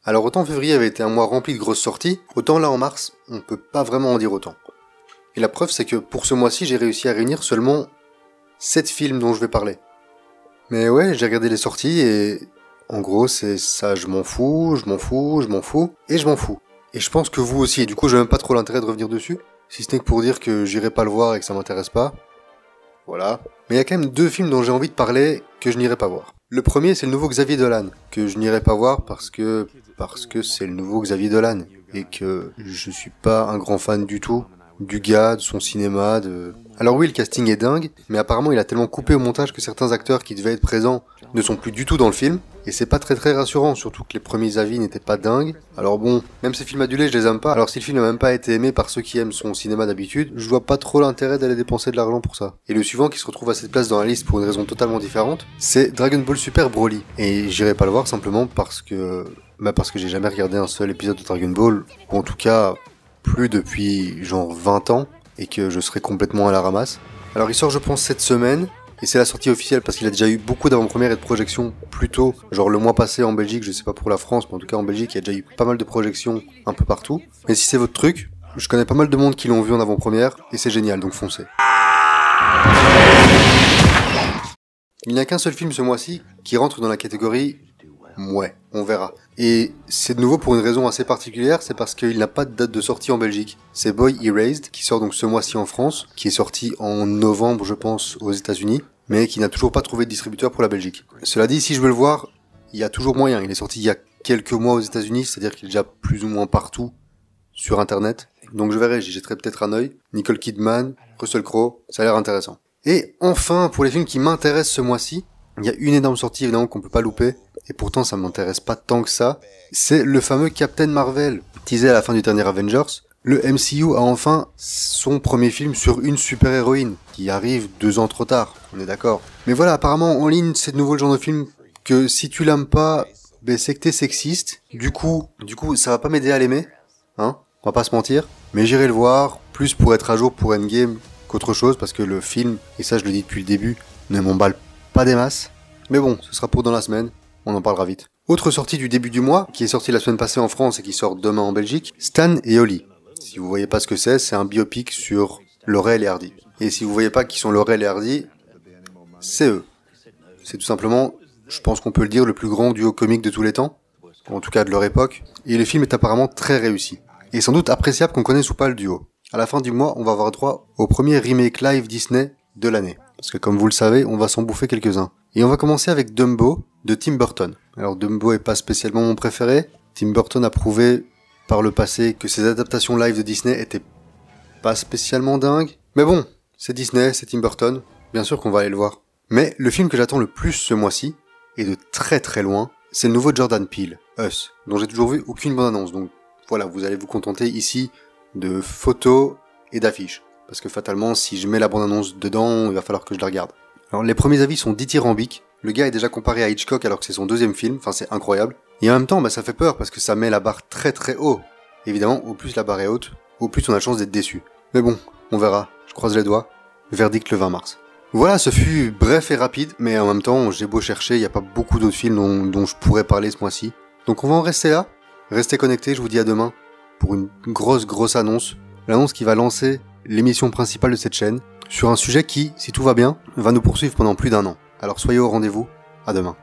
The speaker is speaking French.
Alors autant février avait été un mois rempli de grosses sorties, autant là en mars, on peut pas vraiment en dire autant. Et la preuve c'est que pour ce mois-ci j'ai réussi à réunir seulement 7 films dont je vais parler. Mais ouais, j'ai regardé les sorties et en gros c'est ça, je m'en fous, et je m'en fous. Et je pense que vous aussi, et du coup j'ai même pas trop l'intérêt de revenir dessus, si ce n'est que pour dire que j'irai pas le voir et que ça m'intéresse pas. Voilà. Mais il y a quand même 2 films dont j'ai envie de parler que je n'irai pas voir. Le premier c'est le nouveau Xavier Dolan, que je n'irai pas voir parce que c'est le nouveau Xavier Dolan, et que je suis pas un grand fan du tout du gars, de son cinéma, de... Alors oui, le casting est dingue, mais apparemment il a tellement coupé au montage que certains acteurs qui devaient être présents ne sont plus du tout dans le film, et c'est pas très rassurant, surtout que les premiers avis n'étaient pas dingues. Alors bon, même ces films adulés je les aime pas, alors si le film n'a même pas été aimé par ceux qui aiment son cinéma d'habitude, je vois pas trop l'intérêt d'aller dépenser de l'argent pour ça. Et le suivant qui se retrouve à cette place dans la liste pour une raison totalement différente, c'est Dragon Ball Super Broly. Et j'irai pas le voir simplement parce que j'ai jamais regardé un seul épisode de Dragon Ball, ou en tout cas plus depuis genre 20 ans, et que je serai complètement à la ramasse. Alors il sort je pense cette semaine, et c'est la sortie officielle parce qu'il a déjà eu beaucoup d'avant-premières et de projections plus tôt, genre le mois passé en Belgique, je sais pas pour la France, mais en tout cas en Belgique il y a déjà eu pas mal de projections un peu partout. Mais si c'est votre truc, je connais pas mal de monde qui l'ont vu en avant-première, et c'est génial, donc foncez. Il n'y a qu'un seul film ce mois-ci qui rentre dans la catégorie ouais, on verra. Et c'est de nouveau pour une raison assez particulière, c'est parce qu'il n'a pas de date de sortie en Belgique. C'est Boy Erased, qui sort donc ce mois-ci en France, qui est sorti en novembre je pense aux États-Unis, mais qui n'a toujours pas trouvé de distributeur pour la Belgique. Cela dit, si je veux le voir, il y a toujours moyen. Il est sorti il y a quelques mois aux États-Unis, c'est-à-dire qu'il est déjà plus ou moins partout sur internet. Donc je verrai, j'y jetterai peut-être un œil. Nicole Kidman, Russell Crowe, ça a l'air intéressant. Et enfin, pour les films qui m'intéressent ce mois-ci, il y a une énorme sortie évidemment qu'on peut pas louper, et pourtant ça m'intéresse pas tant que ça, c'est le fameux Captain Marvel. Teasé à la fin du dernier Avengers, le MCU a enfin son premier film sur une super-héroïne, qui arrive 2 ans trop tard, on est d'accord. Mais voilà, apparemment en ligne c'est de nouveau le genre de film que si tu l'aimes pas, c'est que t'es sexiste, du coup ça va pas m'aider à l'aimer, hein, on va pas se mentir, mais j'irai le voir, plus pour être à jour pour Endgame qu'autre chose, parce que le film, et ça je le dis depuis le début, ne m'emballe pas des masses. Mais bon, ce sera pour dans la semaine, on en parlera vite. Autre sortie du début du mois, qui est sortie la semaine passée en France et qui sort demain en Belgique, Stan et Ollie. Si vous voyez pas ce que c'est un biopic sur Laurel et Hardy. Et si vous voyez pas qui sont Laurel et Hardy, c'est eux. C'est tout simplement, je pense qu'on peut le dire, le plus grand duo comique de tous les temps, en tout cas de leur époque, et le film est apparemment très réussi. Et sans doute appréciable qu'on connaisse ou pas le duo. À la fin du mois, on va avoir droit au premier remake live Disney de l'année. Parce que comme vous le savez, on va s'en bouffer quelques-uns. Et on va commencer avec Dumbo de Tim Burton. Alors Dumbo est pas spécialement mon préféré. Tim Burton a prouvé par le passé que ses adaptations live de Disney étaient pas spécialement dingues. Mais bon, c'est Disney, c'est Tim Burton, bien sûr qu'on va aller le voir. Mais le film que j'attends le plus ce mois-ci, et de très loin, c'est le nouveau Jordan Peele, Us, dont j'ai toujours vu aucune bande-annonce. Donc voilà, vous allez vous contenter ici de photos et d'affiches. Parce que fatalement, si je mets la bande-annonce dedans, il va falloir que je la regarde. Alors les premiers avis sont dithyrambiques. Le gars est déjà comparé à Hitchcock alors que c'est son 2e film, enfin c'est incroyable. Et en même temps, ça fait peur parce que ça met la barre très haut. Évidemment, au plus la barre est haute, au plus on a de chance d'être déçu. Mais bon, on verra, je croise les doigts. Verdict le 20 mars. Voilà, ce fut bref et rapide, mais en même temps, j'ai beau chercher, il n'y a pas beaucoup d'autres films dont je pourrais parler ce mois-ci. Donc on va en rester là. Restez connectés, je vous dis à demain pour une grosse annonce. L'annonce qui va lancer l'émission principale de cette chaîne, sur un sujet qui, si tout va bien, va nous poursuivre pendant plus d'1 an. Alors soyez au rendez-vous, à demain.